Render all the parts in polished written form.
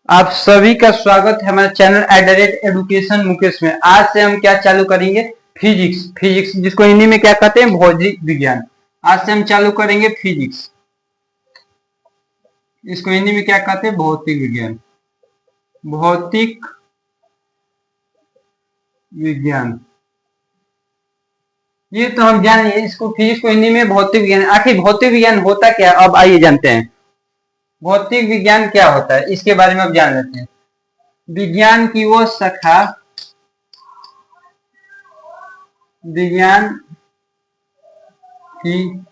आप सभी का स्वागत है हमारे चैनल @एडुकेशन मुकेश में। आज से हम क्या चालू करेंगे? फिजिक्स जिसको हिंदी में क्या कहते हैं? भौतिक विज्ञान। आज से हम चालू करेंगे फिजिक्स। इसको हिंदी में क्या कहते हैं? भौतिक विज्ञान। भौतिक विज्ञान ये तो हम जान लिए। इसको फिजिक्स को हिंदी में भौतिक विज्ञान। आखिर भौतिक विज्ञान होता क्या? अब आइए जानते हैं भौतिक विज्ञान क्या होता है। इसके बारे में अब जान लेते हैं। विज्ञान की वो शाखा, विज्ञान की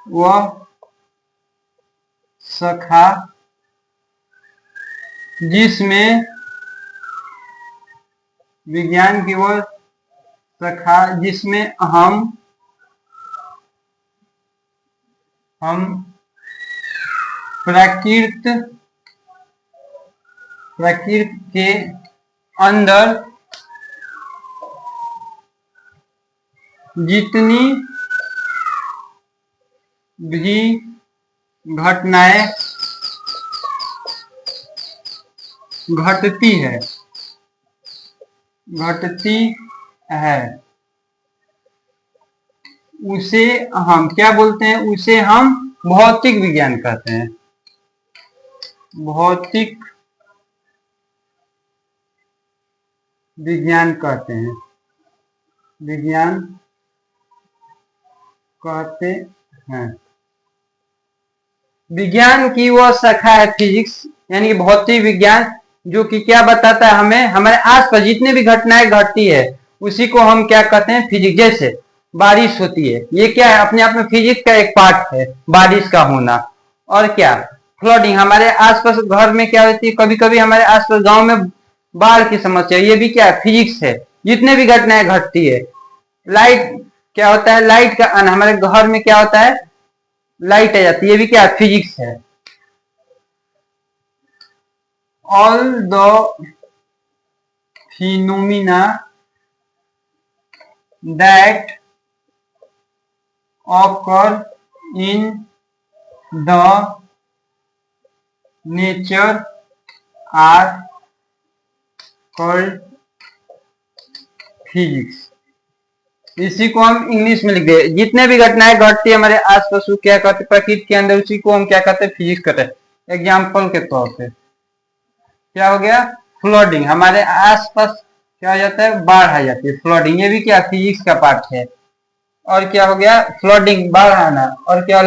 वह शाखा जिसमें विज्ञान की वह शाखा जिसमें हम प्रकृति के अंदर जितनी भी घटनाएं घटती है उसे हम क्या बोलते हैं? उसे हम भौतिक विज्ञान कहते हैं। भौतिक विज्ञान कहते हैं। विज्ञान की वो शाखा है फिजिक्स, यानी कि भौतिक विज्ञान, जो कि क्या बताता है हमें? हमारे आसपास जितने भी घटनाएं घटती है उसी को हम क्या कहते हैं? फिजिक्स। जैसे बारिश होती है, ये क्या है? अपने आप में फिजिक्स का एक पार्ट है, बारिश का होना। और क्या? फ्लडिंग, हमारे आसपास घर में क्या होती है? कभी कभी हमारे आसपास गांव में बाढ़ की समस्या, ये भी क्या है? फिजिक्स है। जितने भी घटनाएं घटती है। लाइट क्या होता है? लाइट का आना, हमारे घर में क्या होता है? लाइट आ जाती है, ये भी क्या है? फिजिक्स है। All the phenomena that occur in the nature are called physics। इसी को हम इंग्लिश में लिख दे। जितने भी घटनाएं घटती है हमारे आसपास, क्या कहते हैं? प्रकृति के अंदर, उसी को हम क्या कहते हैं? फिजिक्स कहते हैं। एग्जाम्पल के तौर पे क्या हो गया? फ्लडिंग, हमारे आसपास क्या हो जाता है? बाढ़ आ जाती है, फ्लडिंग, ये भी क्या? फिजिक्स का पार्ट है। और क्या हो गया? फ्लडिंग, बाढ़ आना। और क्या?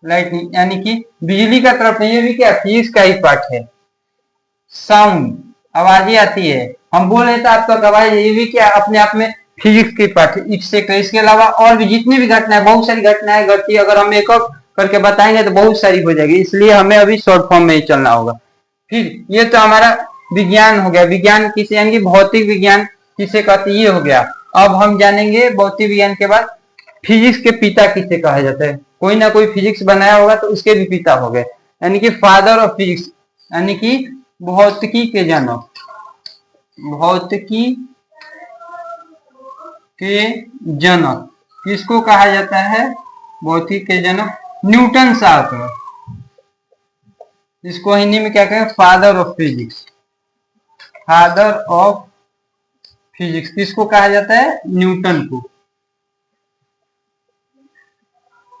लाइटनिंग, यानी कि बिजली का तरफ नहीं, ये भी क्या? फिजिक्स का ही पार्ट है। साउंड, आवाजें आती है, हम बोल रहे तो आपका आवाज, ये भी क्या? अपने आप में फिजिक्स की पार्ट है। इसके अलावा और भी जितनी भी घटनाएं, बहुत सारी घटनाएं घटती है। अगर हम एक एक करके बताएंगे तो बहुत सारी हो जाएगी, इसलिए हमें अभी शॉर्ट फॉर्म में ही चलना होगा। फिर ये तो हमारा विज्ञान हो गया। विज्ञान किसे, यानी कि भौतिक विज्ञान किसे कहते? ये हो गया। अब हम जानेंगे भौतिक विज्ञान के बाद फिजिक्स के पिता किसे कहा जाता है। कोई ना कोई फिजिक्स बनाया होगा तो उसके भी पिता हो गए, यानी कि फादर ऑफ फिजिक्स, यानी कि भौतिकी के जनक। भौतिकी के जनक किसको कहा जाता है? भौतिकी के जनक न्यूटन साहब को। इसको हिंदी में क्या कहें? Father of physics. Father of physics किसको कहा जाता है? न्यूटन को।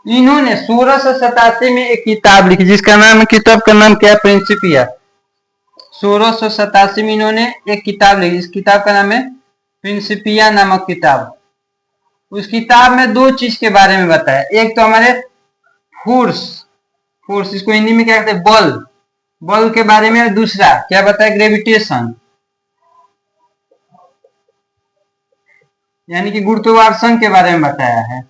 इन्होंने 1687 में एक किताब लिखी, जिसका नाम, किताब का नाम क्या है? प्रिंसिपिया। 1687 में इन्होंने एक किताब लिखी, इस किताब का नाम है प्रिंसिपिया नामक किताब। उस किताब में दो चीज के बारे में बताया। एक तो हमारे फोर्स, इसको हिंदी में क्या कहते हैं? बल के बारे में। दूसरा क्या बताया? ग्रेविटेशन, यानी कि गुरुत्वाकर्षण के बारे में बताया है।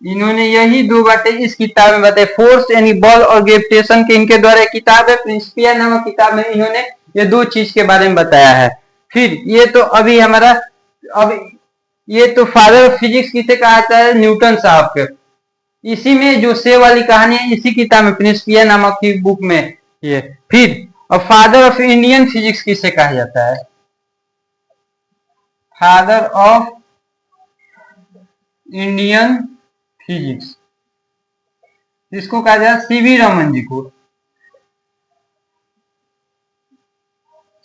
इन्होंने यही दो बातें इस किताब में बताई, फोर्स यानी बल और ग्रेविटेशन के। इनके द्वारा एक किताब है प्रिंसिपिया नामक किताब में इन्होंने ये दो चीज के बारे में बताया है। फिर ये तो अभी हमारा, अब ये तो फादर ऑफ फिजिक्स किसे कहा जाता है? न्यूटन साहब के। इसी में जो से वाली कहानी है, इसी किताब में प्रिंसिपिया नामक की बुक में ये। फिर और फादर ऑफ इंडियन फिजिक्स किसे कहा जाता है? फादर ऑफ इंडियन फिजिक्स, जिसको कहा जाए सीवी रमन जी को।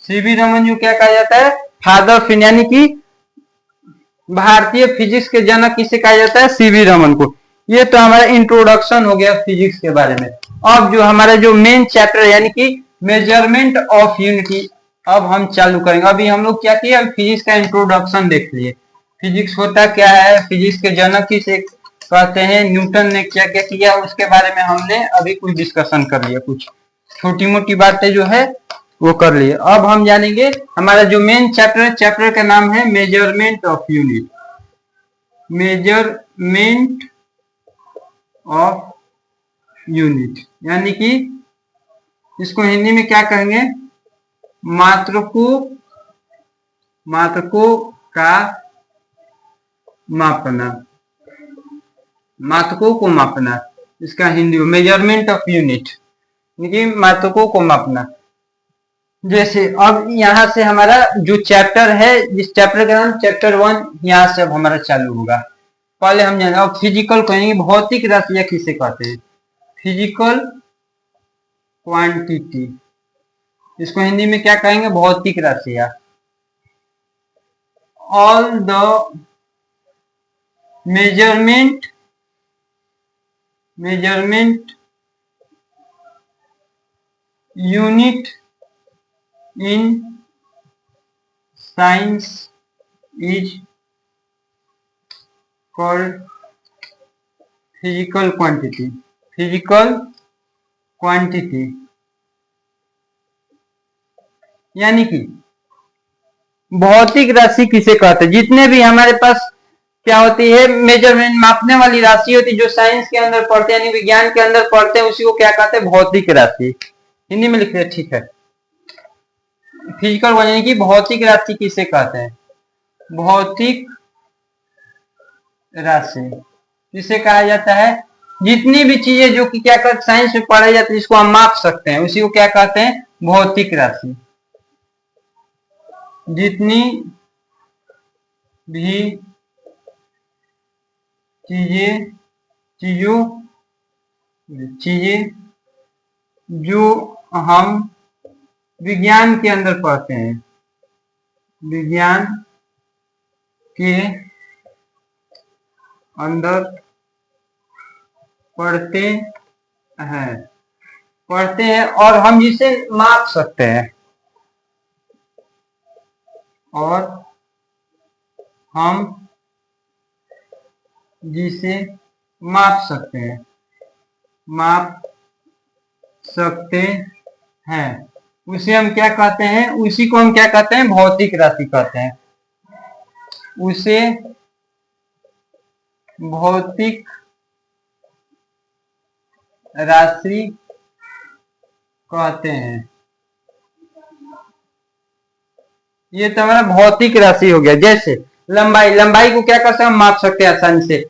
सीवी रमन जी क्या कहा जाता है? फादर ऑफ इंडिया, यानी कि भारतीय फिजिक्स के जनक किसे कहा जाता है? सीवी रमन को। ये तो हमारा इंट्रोडक्शन हो गया फिजिक्स के बारे में। अब जो हमारा जो मेन चैप्टर यानी कि मेजरमेंट ऑफ यूनिटी, अब हम चालू करेंगे। अभी हम लोग क्या किए? फिजिक्स का इंट्रोडक्शन देख लिए, फिजिक्स होता क्या है, फिजिक्स के जनक किसे कहते हैं, न्यूटन ने क्या क्या किया, उसके बारे में हमने अभी कुछ डिस्कशन कर लिया, कुछ छोटी मोटी बातें जो है वो कर लिए। अब हम जानेंगे हमारा जो मेन चैप्टर, चैप्टर का नाम है measurement of unit. Measurement of unit, यानी कि इसको हिंदी में क्या कहेंगे? मात्रकों का मापना, मात्रकों को मापना, इसका हिंदी में मेजरमेंट ऑफ यूनिट, यानी मात्रकों को मापना। जैसे अब यहाँ से हमारा जो चैप्टर है, जिस चैप्टर का नाम चैप्टर 1, यहाँ से अब हमारा चालू होगा। पहले हम जाने अब फिजिकल कहेंगे, भौतिक राशियां किसे कहते हैं? फिजिकल क्वांटिटी, इसको हिंदी में क्या कहेंगे? भौतिक राशियां। All the measurement unit in science is called physical quantity. Physical quantity यानी कि भौतिक राशि किसे कहते हैं? जितने भी हमारे पास क्या होती है, मेजरमेंट, मापने वाली राशि होती है, जो साइंस के अंदर पढ़ते हैं, यानी विज्ञान के अंदर पढ़ते हैं, उसी को क्या कहते हैं? भौतिक राशि। हिंदी में लिखते हैं, ठीक है। फिजिकल यानी कि भौतिक राशि किसे कहते हैं? भौतिक राशि किसे कहा जाता है? जितनी भी चीजें जो कि क्या कहते हैं, साइंस में पढ़ाई जाती है, जिसको हम माप सकते हैं, उसी को क्या कहते हैं? भौतिक राशि। जितनी भी चीजें जो हम विज्ञान के अंदर पढ़ते हैं, विज्ञान के अंदर पढ़ते हैं और हम जिसे माप सकते हैं, और हम जिसे माप सकते हैं, उसे हम क्या कहते हैं? उसी को हम क्या कहते हैं? भौतिक राशि कहते हैं। उसे भौतिक राशि कहते हैं। ये तो हमारा भौतिक राशि हो गया। जैसे लंबाई को क्या कर सकते हैं? हम माप सकते हैं आसानी से।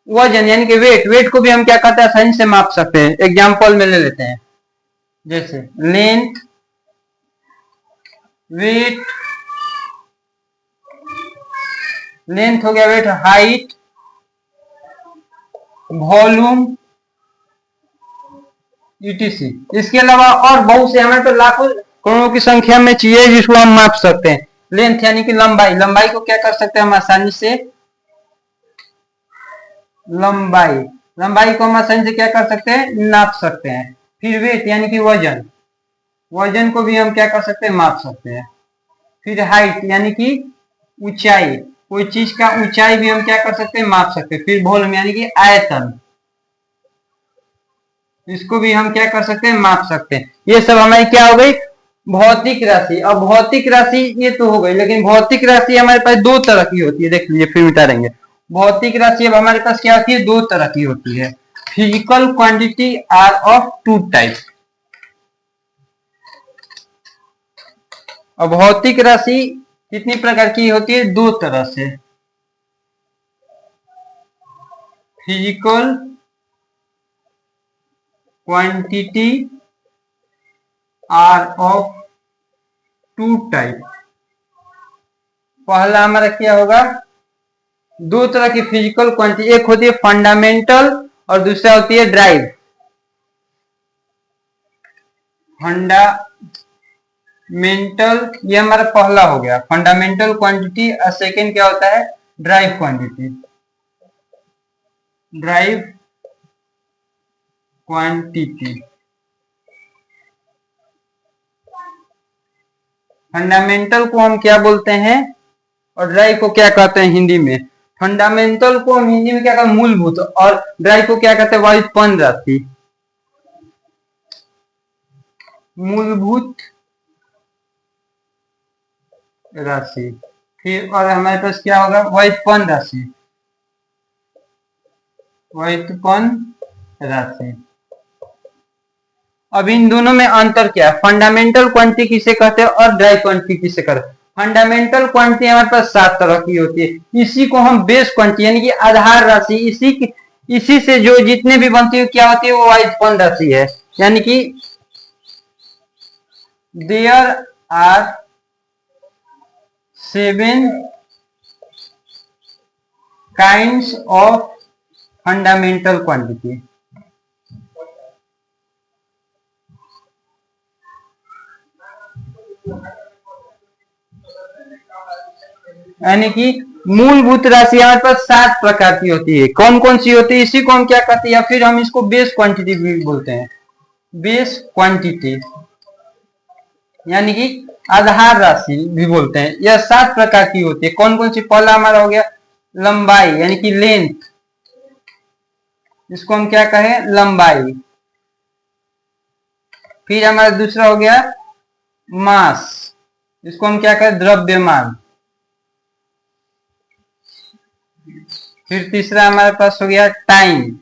वजन यानी कि वेट को भी हम क्या करते हैं? आसानी से माप सकते हैं। एग्जाम्पल में ले लेते हैं, जैसे लेंथ, वेट, लेंथ हो गया, वेट, हाइट, वॉल्यूम, ईटीसी। इसके अलावा और बहुत से हमारे पास लाखों करोड़ों की संख्या में चीजें जिसको हम माप सकते हैं। लेंथ यानी कि लंबाई को क्या कर सकते हैं हम आसानी से? लंबाई को हम आसानी से क्या कर सकते हैं? नाप सकते हैं। फिर वेट यानी कि वजन को भी हम क्या कर सकते हैं? माप सकते हैं। फिर हाइट यानी कि ऊंचाई, कोई चीज का ऊंचाई भी हम क्या कर सकते हैं? माप सकते हैं। फिर वॉल्यूम यानी कि आयतन, इसको भी हम क्या कर सकते हैं? माप सकते हैं। ये सब हमारी क्या हो गई? भौतिक राशि। अब भौतिक राशि ये तो हो गई, लेकिन भौतिक राशि हमारे पास दो तरह की होती है। देख लीजिए, फिर मिटा देंगे। भौतिक राशि अब हमारे पास क्या होती है? दो तरह की होती है। Physical quantity are of two type. अब भौतिक राशि कितनी प्रकार की होती है? दो तरह से। Physical quantity are of two type. पहला हमारा क्या होगा? दो तरह की फिजिकल क्वांटिटी, एक होती है फंडामेंटल और दूसरा होती है ड्राइव। फंडामेंटल ये हमारा पहला हो गया फंडामेंटल क्वांटिटी, और सेकेंड क्या होता है drive quantity. Drive quantity, fundamental को हम क्या बोलते हैं और ड्राइव को क्या कहते हैं हिंदी में? फंडामेंटल को हम हिंदी में क्या कहते हैं मूलभूत, और ड्राइव को क्या कहते हैं व्युत्पन्न राशि। मूलभूत राशि, फिर और हमारे पास क्या होगा व्युत्पन्न राशि। व्युत्पन्न राशि, अब इन दोनों में अंतर क्या है? फंडामेंटल क्वांटिटी किसे कहते हैं और ड्राइव क्वांटिटी किसे कहते हैं? फंडामेंटल क्वांटिटी हमारे पास 7 तरह की होती है। इसी को हम बेस क्वांटिटी यानी कि आधार राशि, इसी से जो जितने भी बनती है क्या होती है वो व्युत्पन्न राशि है। यानी कि there are 7 kinds of fundamental quantity. यानी कि मूलभूत राशि हमारे पास 7 प्रकार की होती है। कौन कौन सी होती है इसी को हम क्या कहते हैं, या फिर हम इसको बेस क्वांटिटी भी बोलते हैं। बेस क्वांटिटी यानी कि आधार राशि भी बोलते हैं। यह 7 प्रकार की होती है। कौन कौन सी? पहला हमारा हो गया लंबाई यानी कि लेंथ, इसको हम क्या कहें लंबाई। फिर हमारा दूसरा हो गया मास, इसको हम क्या कहें द्रव्यमान। फिर तीसरा हमारे पास हो गया टाइम,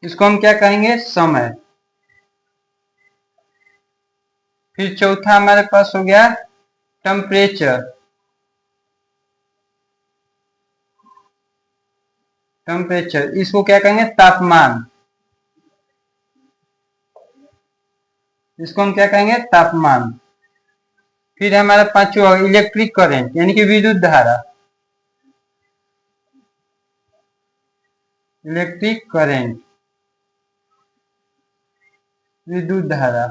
इसको हम क्या कहेंगे समय। फिर चौथा हमारे पास हो गया टेम्परेचर, टेम्परेचर इसको क्या कहेंगे तापमान, इसको हम क्या कहेंगे तापमान। फिर हमारा पांचवा इलेक्ट्रिक करंट यानी कि विद्युत धारा, इलेक्ट्रिक करंट विद्युत धारा,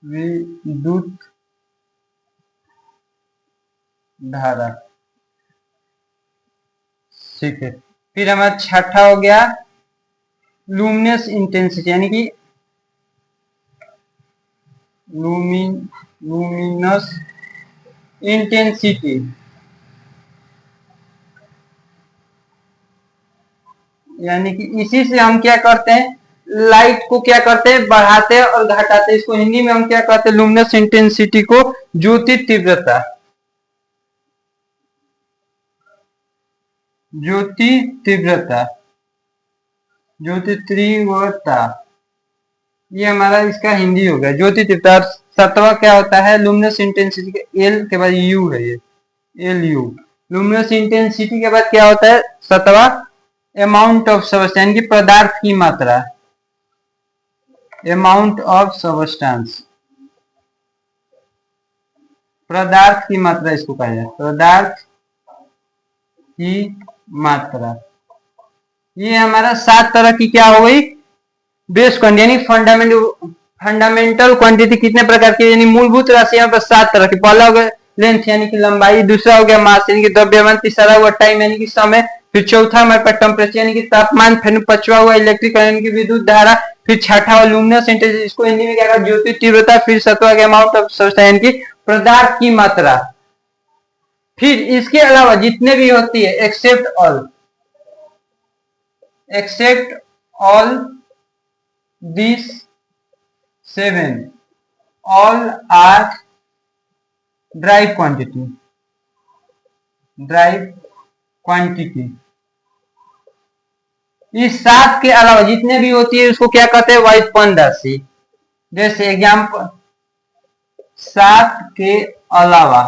विद्युत धारा, ठीक है। फिर हमारा छठा हो गया लुमिनस इंटेंसिटी यानी कि लुमिनस इंटेंसिटी, यानी कि इसी से हम क्या करते हैं लाइट को क्या करते हैं बढ़ाते हैं और घटाते हैं। इसको हिंदी में हम क्या कहते हैं लुमिनस इंटेंसिटी को ज्योति तीव्रता, ज्योति तीव्रता, ज्योति तीव्रता ये हमारा इसका हिंदी हो गया ज्योति तीव्रता। सतवा क्या होता है लुमिनस इंटेंसिटी के एल के बाद यू है, ये एल यू। लुमिनस इंटेंसिटी के बाद क्या होता है सतवा अमाउंट ऑफ सब्सटेंस यानी कि पदार्थ की मात्रा, अमाउंट ऑफ सब्सटेंस, पदार्थ की मात्रा इसको कहा जाए पदार्थ की मात्रा। ये हमारा 7 तरह की क्या हो गई बेस क्वांटिटी यानी फंडामेंटल क्वांटिटी कितने प्रकार की यानी मूलभूत राशि यहाँ पर 7 तरह की। पहला हो गया लेंथ यानी कि लंबाई, दूसरा हो गया मास यानी कि द्रव्यमान, तीसरा हुआ टाइम यानी कि समय, फिर चौथा हमारे पास टेम्परेचर यानी कि तापमान, फिर पांचवा हुआ इलेक्ट्रिक यानी कि विद्युत धारा, फिर छठा हुआ लुमिनस इंटेंसिटी इसको हिंदी में क्या कहा ज्योति तीव्रता, फिर सातवां गया अमाउंट ऑफ सब्सटेंस यानी कि पदार्थ की मात्रा। फिर इसके अलावा जितने भी होती है accept all these 7 all are drive quantity, drive quantity। इस 7 के अलावा जितने भी होती है उसको क्या कहते हैं व्युत्पन्न राशि। जैसे एग्जाम्पल 7 के अलावा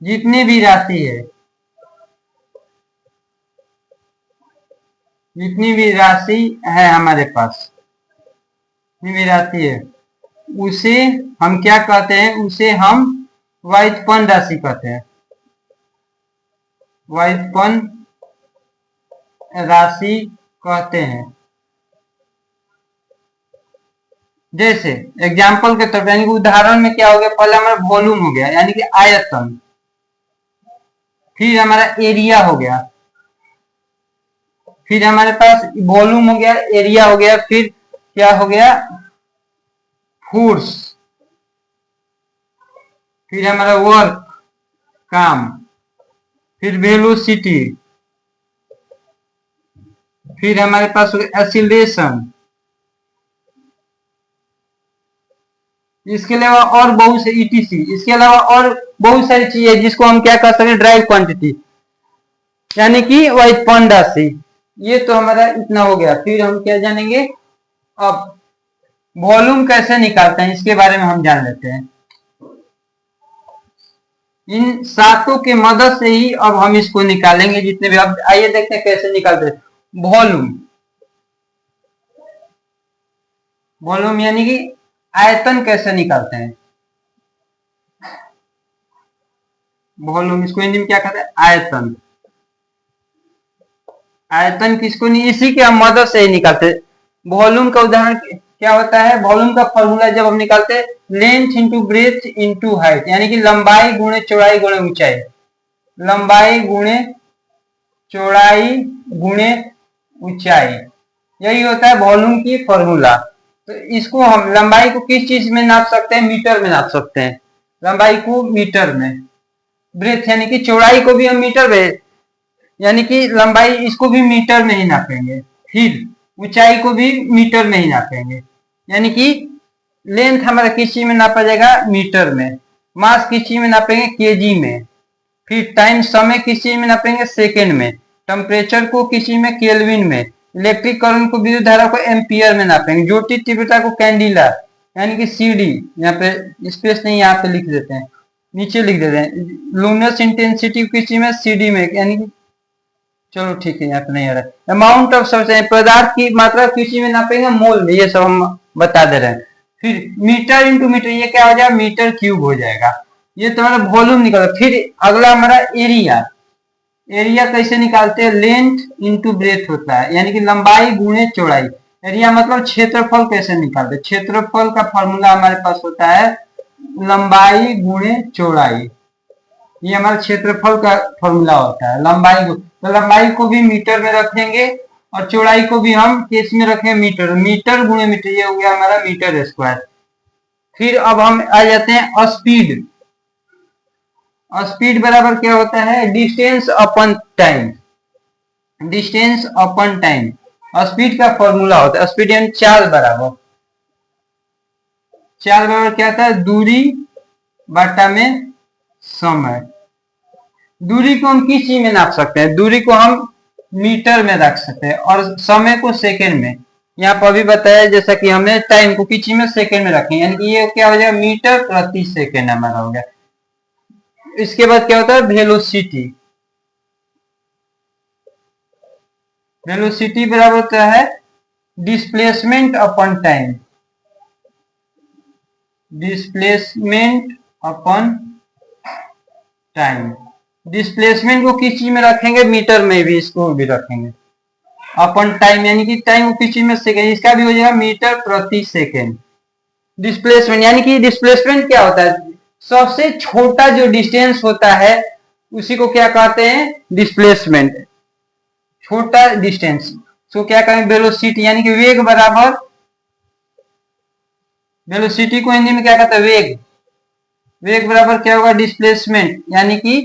जितनी भी राशि है, जितनी भी राशि है हमारे पास, जितनी भी राशि है उसे हम क्या कहते हैं, उसे हम व्युत्पन्न राशि कहते हैं, व्युत्पन्न राशि कहते हैं। जैसे एग्जाम्पल के तौर पर, यानी कि उदाहरण में क्या हो गया, पहले हमारा वॉल्यूम हो गया यानी कि आयतन, फिर हमारा एरिया हो गया, फिर हमारे पास वॉल्यूम हो गया, एरिया हो गया, फिर क्या हो गया, फोर्स, फिर हमारा वर्क, काम, फिर वेलोसिटी, फिर हमारे पास हो गया एक्सीलरेशन। इसके अलावा और बहुत से ईटीसी, इसके अलावा और बहुत सारी चीजें जिसको हम क्या कर सकते हैं, ड्राइव क्वांटिटी यानी कि व्युत्पन्न राशि। ये तो हमारा इतना हो गया। फिर हम क्या जानेंगे, अब वॉल्यूम कैसे निकालते हैं इसके बारे में हम जान लेते हैं। इन सातों के मदद से ही अब हम इसको निकालेंगे जितने भी। अब आइए देखते हैं कैसे निकालते हैं वॉल्यूम। वॉल्यूम यानी कि आयतन कैसे निकालते हैं, वॉल्यूम, इसको हिंदी में क्या कहते हैं, आयतन। आयतन किसको नहीं, इसी के हम मदद से ही निकालते हैं। वॉल्यूम का उदाहरण क्या होता है, वॉल्यूम का फॉर्मूला जब हम निकालते हैं, length into breadth into height, यानी कि लंबाई गुणे चौड़ाई गुणे ऊंचाई, लंबाई गुणे चौड़ाई गुणे ऊंचाई, यही होता है वॉल्यूम की फॉर्मूला। तो इसको हम लंबाई को किस चीज में नाप सकते हैं, मीटर में नाप सकते हैं, लंबाई को मीटर में। ब्रेथ यानी कि चौड़ाई को भी हम मीटर में, यानी कि लंबाई, इसको भी मीटर में ही नापेंगे। फिर ऊंचाई को भी मीटर में ही नापेंगे, यानी कि लेंथ हमारा किस चीज में नापा जाएगा, मीटर में। मास किस चीज में नापेंगे, केजी में। फिर टाइम, समय किस चीज में नापेंगे, सेकेंड में। टेम्परेचर को किस चीज में, केल्विन में। इलेक्ट्रिक करंट को, विद्युत धारा को एम्पियर में नापेंगे। ज्योति तीव्रता को कैंडिला यानी कि सीडी, यहाँ पे स्पेस नहीं, यहाँ पे लिख देते हैं, नीचे लिख देते हैं। लुमिनस इंटेंसिटी किस चीज में, सीडी में, यानी कि चलो ठीक है, यहाँ पे नहीं आ रहा है। अमाउंट ऑफ सब्सटेंस, पदार्थ की मात्रा किसी में नापेंगे, मोल में, ये सब हम बता दे रहे हैं। फिर मीटर इंटू मीटर, ये क्या हो जाएगा, मीटर क्यूब हो जाएगा। ये तो हमारा वॉल्यूम निकला। फिर अगला हमारा एरिया। एरिया कैसे निकालते हैं, लेंथ इंटू ब्रेथ होता है, यानी कि लंबाई गुणे चौड़ाई। एरिया मतलब क्षेत्रफल कैसे निकालते हैं, क्षेत्रफल का फॉर्मूला हमारे पास होता है लंबाई गुणे चौड़ाई। ये हमारा क्षेत्रफल का फॉर्मूला होता है, लंबाई को। तो लंबाई को भी मीटर में रखेंगे और चौड़ाई को भी हम किस में रखेंगे, मीटर। मीटर गुणे मीटर, ये हो गया हमारा मीटर स्क्वायर। फिर अब हम आ जाते हैं स्पीड। स्पीड बराबर क्या होता है, distance upon time, distance upon time. Speed का फॉर्मूला होता है, स्पीड यानी चाल बराबर, चाल बराबर क्या होता है, दूरी बटा में समय। दूरी को हम किस चीज में नाप सकते हैं, दूरी को हम मीटर में रख सकते हैं और समय को सेकंड में। यहाँ पर अभी बताया जैसा कि हमने टाइम को किस चीज में, सेकंड में रखें, यानी कि ये क्या हो जाएगा, मीटर प्रति सेकंड हमारा हो गया। इसके बाद क्या होता है, वेलोसिटी। वेलोसिटी बराबर होता है displacement upon time, displacement upon time. Displacement को किस चीज में रखेंगे, मीटर में भी, इसको भी रखेंगे अपॉन टाइम, यानी कि टाइम को किस चीज में, सेकेंड, इसका भी हो जाएगा मीटर प्रति सेकेंड। डिस्प्लेसमेंट यानी कि डिस्प्लेसमेंट क्या होता है, सबसे छोटा जो डिस्टेंस होता है उसी को क्या कहते हैं, डिस्प्लेसमेंट। छोटा डिस्टेंस तो क्या कहेंगे, वेलोसिटी, यानी कि वेग बराबर, वेलोसिटी को हिंदी में क्या कहते हैं, वेग। वेग बराबर क्या होगा, डिस्प्लेसमेंट, यानी कि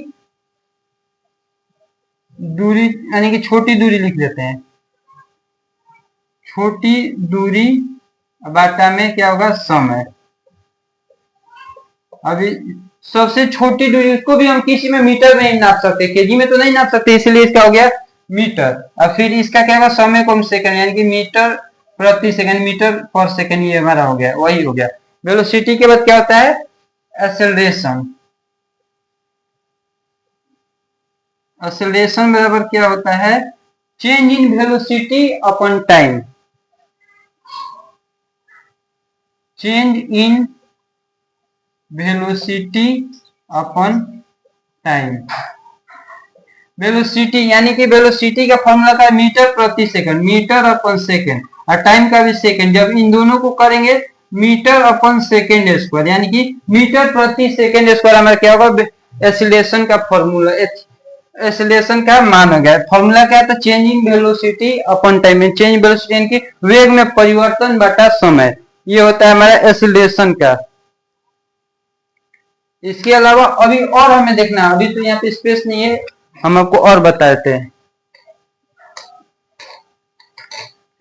दूरी, यानी कि छोटी दूरी लिख देते हैं, छोटी दूरी बाटा में क्या होगा, समय। अभी सबसे छोटी दूरी, उसको भी हम किसी में मीटर में ही नाप सकते हैं, केजी में तो नहीं नाप सकते, इसलिए इसका हो गया मीटर। और फिर इसका क्या होगा, समय को हम सेकंड, यानी कि मीटर प्रति सेकंड, मीटर पर सेकंड, ये हमारा हो गया, वही हो गया। वेलोसिटी के बाद क्या होता है, एक्सेलरेशन। एक्सेलरेशन बराबर क्या होता है, change in velocity upon time, change in velocity upon time. Velocity यानी कि वेलोसिटी का फॉर्मूला का मीटर प्रति सेकंड, मीटर अपन सेकंड, और टाइम का भी सेकंड। जब इन दोनों को करेंगे मीटर अपन सेकंड स्क्वायर, यानी कि मीटर प्रति सेकंड स्क्वायर हमारा क्या होगा, एक्सीलरेशन का फॉर्मूला, एक्सीलरेशन का मान हो गया। फॉर्मूला क्या था, चेंजिंग वेलोसिटी अपन टाइम में, चेंज वेलोसिटी यानी कि वेग में परिवर्तन बटा समय, ये होता है हमारा एक्सीलरेशन का। इसके अलावा अभी और हमें देखना है, अभी तो यहाँ पे स्पेस नहीं है, हम आपको और बताते हैं।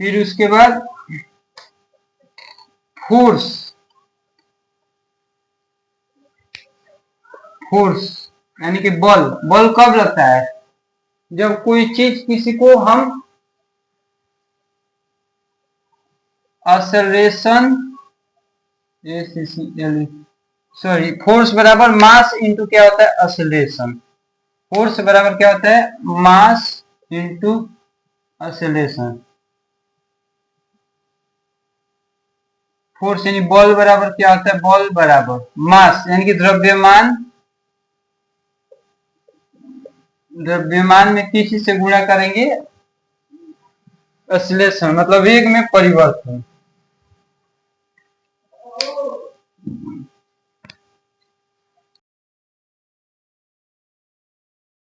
फिर उसके बाद फोर्स, फोर्स यानी कि बल। बल कब लगता है, जब कोई चीज किसी को हम एक्सेलरेशन, सॉरी, फोर्स बराबर मास इंटू क्या होता है, एक्सेलरेशन। फोर्स बराबर क्या होता है, मास इंटू एक्सेलरेशन। फोर्स यानी बल बराबर क्या होता है, बल बराबर मास यानी कि द्रव्यमान, द्रव्यमान में किस चीज से गुणा करेंगे, एक्सीलरेशन मतलब वेग में परिवर्तन।